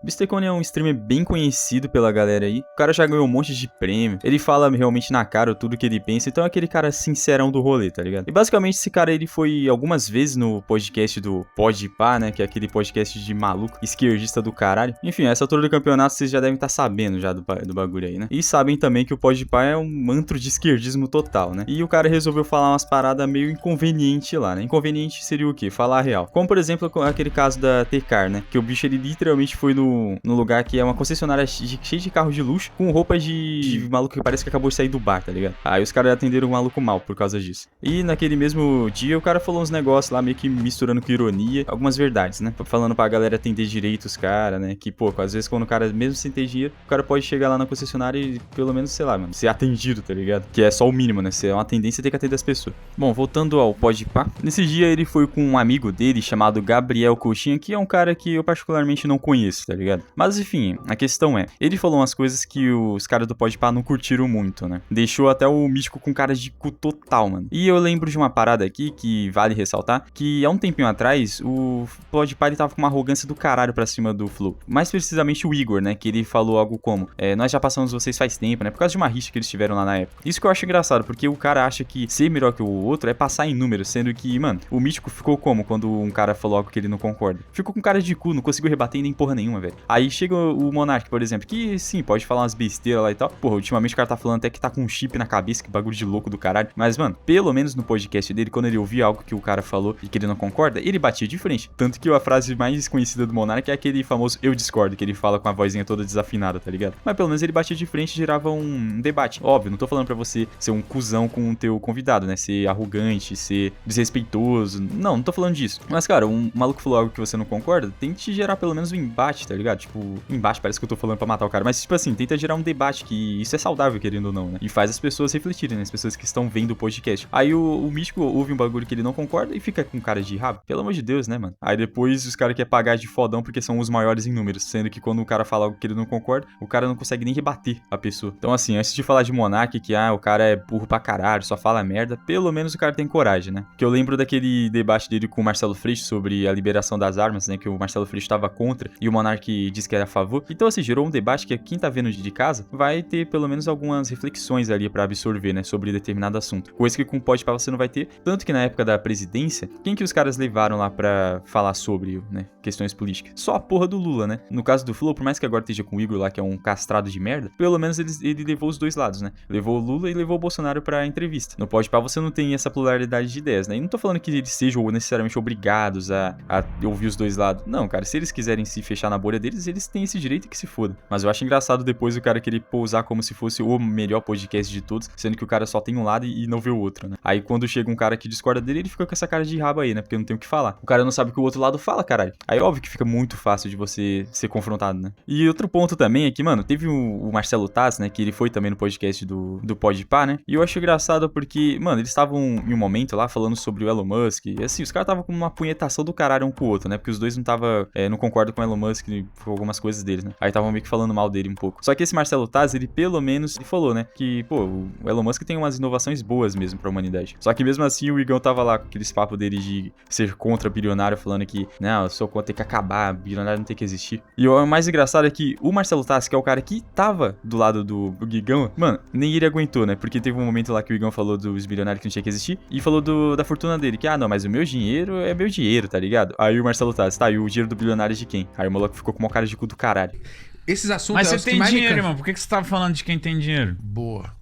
Bistecone é um streamer bem conhecido pela galera aí. O cara já ganhou um monte de prêmio. Ele fala realmente na cara tudo que ele pensa. Então é aquele cara sincerão do rolê, tá ligado? E basicamente esse cara ele foi algumas vezes no podcast do Podpah, né? Que é aquele podcast de maluco, esquerdista do caralho. Enfim, essa altura do campeonato vocês já devem estar sabendo já do bagulho aí, né? E sabem também que o Podpah é um antro de esquerdismo total, né? E o cara resolveu falar umas paradas meio inconvenientes lá, né? Inconveniente seria o quê? Falar a real. Como por exemplo aquele caso da Tecar, né? Que o bicho ele literalmente foi no lugar que é uma concessionária cheia de carros de luxo, com roupas de maluco que parece que acabou de sair do bar, tá ligado? Aí os caras atenderam o maluco mal por causa disso. E naquele mesmo dia o cara falou uns negócios lá, meio que misturando com ironia, algumas verdades, né? Falando pra galera atender direito os caras, né? Que, pô, às vezes quando o cara, mesmo sem ter dinheiro, o cara pode chegar lá na concessionária e pelo menos, sei lá, mano, ser atendido, tá ligado? Que é só o mínimo, né? Se é uma tendência, tem que atender as pessoas. Bom, voltando ao Podpah, nesse dia ele foi com um amigo dele chamado Gabriel Coxinha, que é um cara que eu particularmente não conheço, tá ligado? Mas enfim, a questão é, ele falou umas coisas que os caras do Podpah não curtiram muito, né? Deixou até o Místico com cara de cu total, mano. E eu lembro de uma parada aqui que vale ressaltar, que há um tempinho atrás, o Podpah ele tava com uma arrogância do caralho pra cima do Flow. Mais precisamente o Igor, né? Que ele falou algo como, nós já passamos vocês faz tempo, né? Por causa de uma rixa que eles tiveram lá na época. Isso que eu acho engraçado, porque o cara acha que ser melhor que o outro é passar em números, sendo que, mano, o Místico ficou como quando um cara falou algo que ele não concorda? Ficou com cara de cu, não conseguiu rebater nem porra nenhuma, velho. Aí chega o Monark, por exemplo, que sim, pode falar umas besteiras lá e tal. Porra, ultimamente o cara tá falando até que tá com um chip na cabeça, que bagulho de louco do caralho. Mas, mano, pelo menos no podcast dele, quando ele ouvia algo que o cara falou e que ele não concorda, ele batia de frente. Tanto que a frase mais conhecida do Monark é aquele famoso eu discordo, que ele fala com a vozinha toda desafinada, tá ligado? Mas pelo menos ele batia de frente e gerava um debate. Óbvio, não tô falando pra você ser um cuzão com o teu convidado, né? Ser arrogante, ser desrespeitoso. Não tô falando disso. Mas, cara, um maluco falou algo que você não concorda, tem que te gerar pelo menos um embate, tá ligado? Tipo, embate parece que eu tô falando pra matar o cara, mas tipo assim, tenta gerar um debate, que isso é saudável, querendo ou não, né? E faz as pessoas refletirem, né? As pessoas que estão vendo o podcast. Aí o Místico ouve um bagulho que ele não concorda e fica com cara de rabo. Pelo amor de Deus, né, mano? Aí depois os caras querem pagar de fodão porque são os maiores em números, sendo que quando o cara fala algo que ele não concorda, o cara não consegue nem rebater a pessoa. Então assim, antes de falar de Monark, que o cara é burro pra caralho, só fala merda, pelo menos o cara tem coragem, né? Que eu lembro daquele debate dele com o Marcelo Freixo sobre a liberação das armas, né? Que o Marcelo Freixo tava contra e o Monark disse que era a favor. Então assim, gerou um debate que quem tá vendo de casa vai ter pelo menos algumas reflexões ali pra absorver, né? Sobre determinado assunto. Coisa que com o Podpah você não vai ter. Tanto que na época da presidência, quem que os caras levaram lá pra falar sobre, né? Questões políticas? Só a porra do Lula, né? No caso do Flow, por mais que agora esteja com o Igor lá, que é um castrado de merda, pelo menos ele levou os dois lados, né? Levou o Lula e levou o Bolsonaro pra entrevista. No Podpah você não tem essa pluralidade de ideias, né? E não tô falando que eles sejam necessariamente obrigados a ouvir os dois lados. Não, cara, se eles quiserem se fechar na bolha deles, eles têm esse direito que se foda. Mas eu acho engraçado depois o cara querer pousar como se fosse o melhor podcast de todos, sendo que o cara só tem um lado e não vê o outro, né? Aí quando chega um cara que discorda dele, ele fica com essa cara de rabo aí, né? Porque não tem o que falar. O cara não sabe o que o outro lado fala, caralho. Aí óbvio que fica muito fácil de você ser confrontado, né? E outro ponto também é que, mano, teve o Marcelo Taz, né? Que ele foi também no podcast do Podpah, né? E eu acho engraçado porque, mano, eles estavam em um momento lá falando sobre o Elon Musk. E assim, os caras estavam com uma punhetação do caralho um com o outro, né? Porque os dois não concordam com o Elon Musk com algumas coisas dele, né? Aí estavam meio que falando mal dele um pouco. Só que esse Marcelo Taz, ele pelo menos falou, né? Que, pô, o Elon Musk tem umas inovações boas mesmo pra humanidade. Só que mesmo assim o Igão tava lá com aqueles papos dele de ser contra bilionário, falando que, não, eu sou contra, tem que acabar, bilionário não tem que existir. E o mais engraçado é que o Marcelo Taz, que é o cara que tava do lado do Igão, mano, nem ele aguentou, né? Porque teve um momento lá que o Igão falou dos bilionários que não tinha que existir e falou da fortuna dele, que, não, mas o meu dinheiro é meu dinheiro, tá ligado? Aí o Marcelo Taz, tá, e o dinheiro do bilionário é de quem? Aí o maluco ficou com uma cara de cu do caralho. Esses assuntos... Mas você tem dinheiro, irmão. Por que você tava falando de quem tem dinheiro? Boa.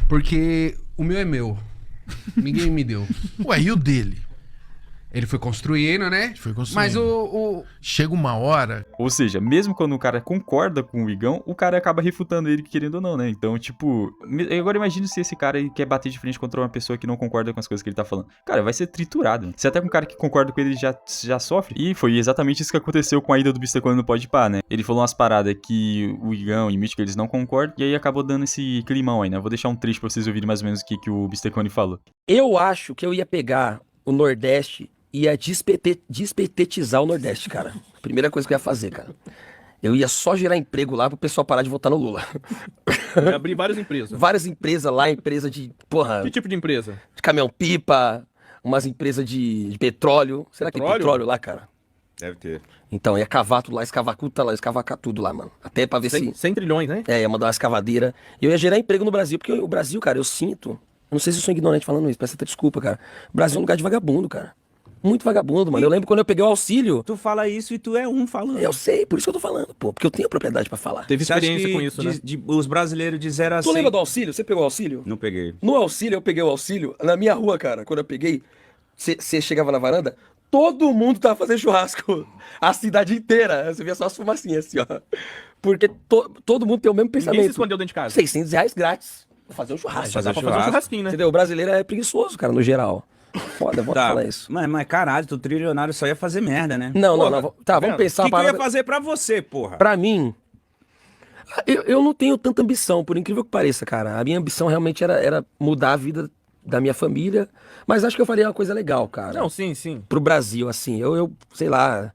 Porque o meu é meu. Ninguém me deu. Ué, e o dele? Ele foi construindo, né? Foi construindo. Mas Chega uma hora... Ou seja, mesmo quando o cara concorda com o Igão, o cara acaba refutando ele, querendo ou não, né? Então, tipo... Agora imagine se esse cara quer bater de frente contra uma pessoa que não concorda com as coisas que ele tá falando. Cara, vai ser triturado. Se até com um cara que concorda com ele já sofre. E foi exatamente isso que aconteceu com a ida do Bistecone no Podpah, né? Ele falou umas paradas que o Igão e o Mítico, eles não concordam. E aí acabou dando esse climão aí, né? Eu vou deixar um trecho pra vocês ouvirem mais ou menos o que o Bistecone falou. Eu acho que eu ia pegar o Nordeste e ia despetetizar o Nordeste, cara. Primeira coisa que eu ia fazer, cara. Eu ia só gerar emprego lá pro pessoal parar de votar no Lula. Abrir várias empresas. Várias empresas lá, empresa de, porra... Que tipo de empresa? De caminhão-pipa, umas empresas de petróleo. Será que tem petróleo lá, cara? Deve ter. Então, ia cavar tudo lá, escavar tudo lá, escavacar tudo lá, mano. Até pra ver 100 trilhões, né? ia mandar uma escavadeira. E eu ia gerar emprego no Brasil, porque o Brasil, cara, eu sinto... Eu não sei se eu sou ignorante falando isso, peço até desculpa, cara. O Brasil é um lugar de vagabundo, cara. Muito vagabundo, mano. Eu lembro quando eu peguei o auxílio... Tu fala isso e tu é um falando. Eu sei, por isso que eu tô falando, pô. Porque eu tenho propriedade pra falar. Teve Você acha experiência que com isso, né? os brasileiros de 0 a 100... Tu lembra do auxílio? Você pegou o auxílio? Não peguei. No auxílio, eu peguei o auxílio. Na minha rua, cara, quando eu peguei, você chegava na varanda, todo mundo tava fazendo churrasco. A cidade inteira. Você via só as fumacinhas assim, ó. Porque todo mundo tem o mesmo Ninguém se pensamento. escondeu dentro de casa. R$600 grátis. Pra fazer um churrasco. Já dá pra fazer um churrasquinho, né? Entendeu? O brasileiro é preguiçoso, cara, no geral. Foda, vou Tá. falar isso. Mas caralho, tu trilionário só ia fazer merda, né? Não, Porra, não. Tá, vamos vendo? pensar O uma que tu ia parada. fazer pra você, porra? Pra mim, eu não tenho tanta ambição, por incrível que pareça, cara. A minha ambição realmente era mudar a vida da minha família, mas acho que eu faria uma coisa legal, cara. Não, sim. Pro Brasil, assim. Eu sei lá,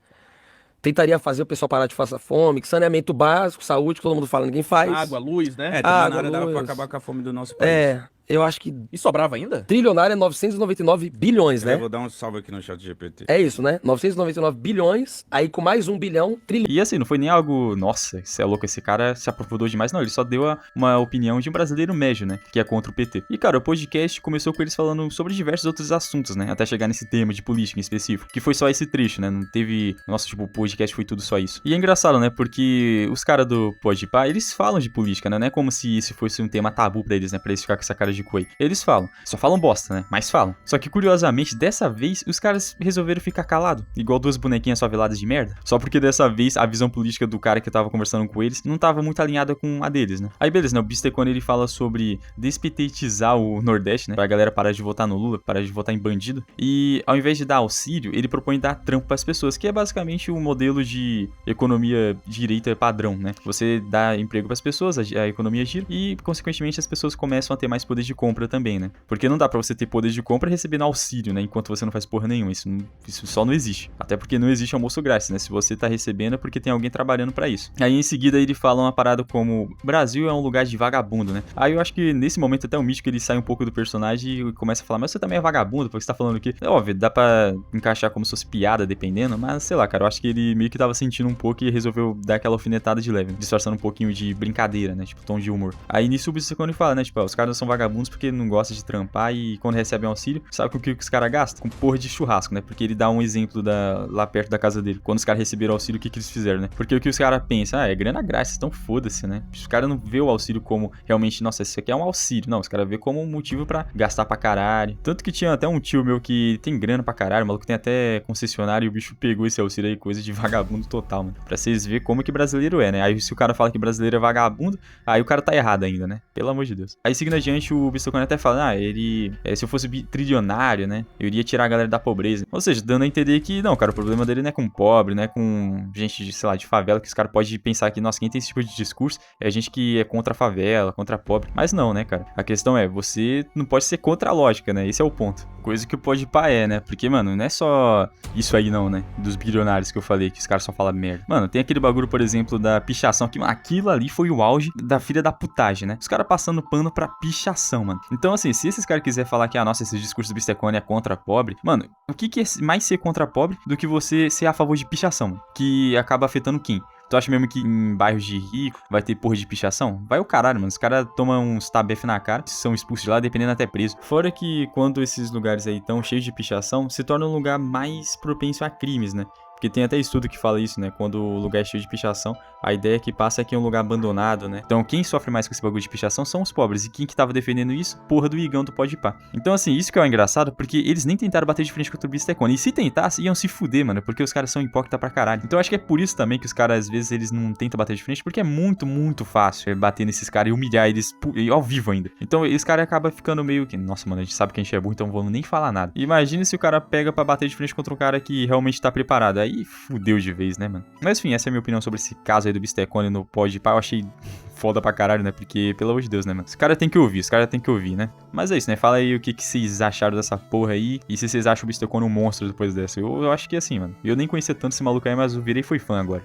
tentaria fazer o pessoal parar de passar fome, que saneamento básico, saúde, que todo mundo fala, ninguém faz. Água, luz, né? É, tá água, na hora dava pra luz. acabar com a fome do nosso país. É, eu acho que E sobrava ainda? trilionário é 999 bilhões, Eu né? vou dar um salve aqui no chat GPT. É isso, né? 999 bilhões, aí com mais 1 bilhão, trilhão. E assim, não foi nem algo, nossa, você é louco, esse cara se aprofundou demais, não, ele só deu uma opinião de um brasileiro médio, né, que é contra o PT. E cara, o podcast começou com eles falando sobre diversos outros assuntos, né, até chegar nesse tema de política em específico, que foi só esse trecho, né, não teve, nossa, tipo, o podcast foi tudo só isso. E é engraçado, né, porque os caras do Podpah, eles falam de política, né, não é como se isso fosse um tema tabu pra eles, né, pra eles ficar com essa cara de coi. Eles falam, só falam bosta, né, mas falam. Só que curiosamente, dessa vez, os caras resolveram ficar calados, igual duas bonequinhas faveladas de merda, só porque dessa vez a visão política do cara que tava conversando com eles não tava muito alinhada com a deles, né. Aí beleza, né, o Bistecone ele fala sobre despetetizar o Nordeste, né, pra galera parar de votar no Lula, parar de votar em bandido, e ao invés de dar auxílio, ele propõe dar trampo pras pessoas, que é basicamente o modelo de economia direita padrão, né. Você dá emprego pras pessoas, a economia gira, e consequentemente as pessoas começam a ter mais poder de compra também, né. Porque não dá pra você ter poder de compra recebendo auxílio, né, enquanto você não faz porra nenhuma, isso só não existe. Até porque não existe almoço grátis, né, se você tá recebendo é porque tem alguém trabalhando pra isso. Aí em seguida ele fala uma parada como Brasil é um lugar de vagabundo, né. Aí eu acho que nesse momento até o Mítico ele sai um pouco do personagem e começa a falar, mas você também é vagabundo, porque você tá falando o quê? É óbvio, dá pra encaixar como se fosse piada dependendo, mas sei lá, cara, eu acho que ele meio que tava sentindo um pouco e resolveu dar aquela alfinetada de leve, né? Disfarçando um pouquinho de brincadeira, né, tipo tom de humor. Aí nisso o Bistecone fala, né, tipo, os caras são vagabundos porque não gostam de trampar e quando recebem auxílio, sabe com o que os caras gastam? Com porra de churrasco, né, porque ele dá um exemplo lá perto da casa dele, quando os caras receberam auxílio, o que eles fizeram, né, porque o que os caras pensam, é grana grátis, então foda-se, né, os caras não vê o auxílio como realmente, nossa, isso aqui é um auxílio, não, os caras vê como um motivo pra gastar pra caralho, tanto que tinha até um tio meu que tem grana pra caralho, o maluco tem até concessionário e o bicho pegou esse auxílio aí, coisa de vagabundo total, mano, pra vocês verem como que brasileiro é, né, aí se o cara fala que brasileiro é vagabundo, aí o cara tá errado ainda, né, pelo amor de Deus. Aí seguindo adiante, o Bistecone até fala, se eu fosse trilionário, né, eu iria tirar a galera da pobreza, ou seja, dando a entender que, não, cara, o problema dele não é com pobre, né, com gente de, sei lá, de favela, que os caras podem pensar que, nossa, quem tem esse tipo de discurso é gente que é contra a favela, contra a pobre, mas não, né, cara, a questão é, você não pode ser contra a lógica, né, esse é o ponto, coisa que o Podpah é, né, porque, mano, não é só isso aí não, né, dos bilionários que eu falei, que os caras só falam merda, mano, tem aquele bagulho, por exemplo, da pichação, que aquilo ali foi o auge da filha da putagem, né, os caras passando pano pra pichação, mano, então, assim, se esses caras quiserem falar que, nossa, esse discurso do Bistecone é contra a pobre, mano, o que é mais ser contra a pobre do que você ser a favor de pichação, mano, que acaba afetando quem? Tu acha mesmo que em bairros de rico vai ter porra de pichação? Vai o caralho, mano. Os caras tomam uns tabef na cara, são expulsos de lá, dependendo até preso. Fora que quando esses lugares aí estão cheios de pichação, se torna um lugar mais propenso a crimes, né? Porque tem até estudo que fala isso, né? Quando o lugar é cheio de pichação, a ideia que passa é que é um lugar abandonado, né? Então quem sofre mais com esse bagulho de pichação são os pobres. E quem que tava defendendo isso? Porra do Igão do Podpah. Então assim, isso que é o engraçado, porque eles nem tentaram bater de frente contra o Bistecone. E se tentasse, iam se fuder, mano. Porque os caras são hipócritas pra caralho. Então acho que é por isso também que os caras, às vezes, eles não tentam bater de frente. Porque é muito, muito fácil bater nesses caras e humilhar eles ao vivo ainda. Então esse cara acaba ficando meio que... Nossa, mano, a gente sabe que a gente é burro, então não vamos nem falar nada. Imagina se o cara pega pra bater de frente contra um cara que realmente tá preparado. Aí fudeu de vez, né, mano? Mas enfim, essa é a minha opinião sobre esse caso aí do Bistecone no Podpah. Eu achei foda pra caralho, né? Porque, pelo amor de Deus, né, mano? Os caras tem que ouvir, né? Mas é isso, né? Fala aí o que vocês acharam dessa porra aí. E se vocês acham o Bistecone um monstro depois dessa. Eu acho que é assim, mano. Eu nem conhecia tanto esse maluco aí, mas eu virei e fui fã agora.